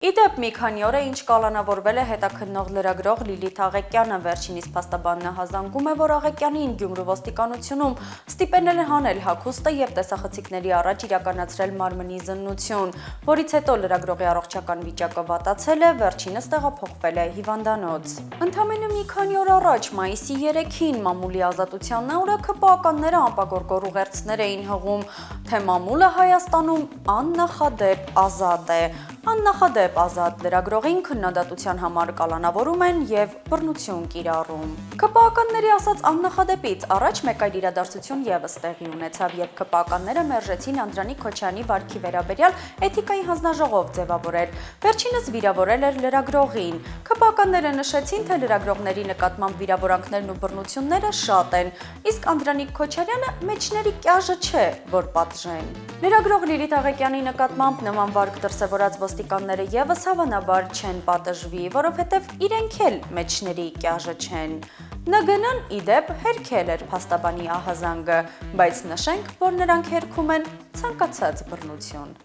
Իդեպ մի քանի օր է ինչ կալանավորվել է հետաքննող լրագրող Լիլիթ Աղեկյանը, վերջինիս փաստաբանն հազանգում է, որ Աղեկյանին Գյումրու ոստիկանությունում ստիպել են հանել հագուստը եւ տեսախցիկների առաջ իրականացրել մարմնի զննություն, որից հետո լրագրողի առողջական վիճակը վատացել է, վերջինս տեղափոխվել է հիվանդանոց։ Ընդամենը մի քանի օր առաջ, մայիսի 3-ին, մամուլի ազատության օրը ՔՊԱ-ականները անպագորգոր ուղերձներ էին հղում, թե մամուլը Հայաստանում աննախադեպ ազատ է։ Աննախադեպ ազատ լրագրողին քննադատության համար կալանավորում են եւ բռնություն կիրառում։ ՔՊԱ-ականների ասած աննախադեպից առաջ մեկ այլ իրադարձություն եւս տեղի ունեցավ, երբ ՔՊԱ-ականները մերժեցին Անդրանիկ Քոչարյանի վարքի վերաբերյալ էթիկայի հանձնաժողով ձևավորել։ Վերջինս վիրավորել էր լրագրողին։ ՔՊԱ-ականները նշեցին, թե լրագրողների նկատմամբ վիրավորանքներն ու բռնությունները շատ են, իսկ Անդրանիկ Քոչարյանը մեջների կյաժը չէ, որ պատժեն։ Լրագրող Լիլիթ Աղեկյանի նկատմամբ նման վարք դրսևորած ոստիկանները եւս հավանաբար չեն պատժվի, որովհետեւ իրենք էլ մեջների կյաժը չեն։ ՆԳՆ-ն իդեպ հերքել էր փաստաբանի ահազանգը, բայց նշենք, որ նրանք հերքում են ցանկացած բռնություն։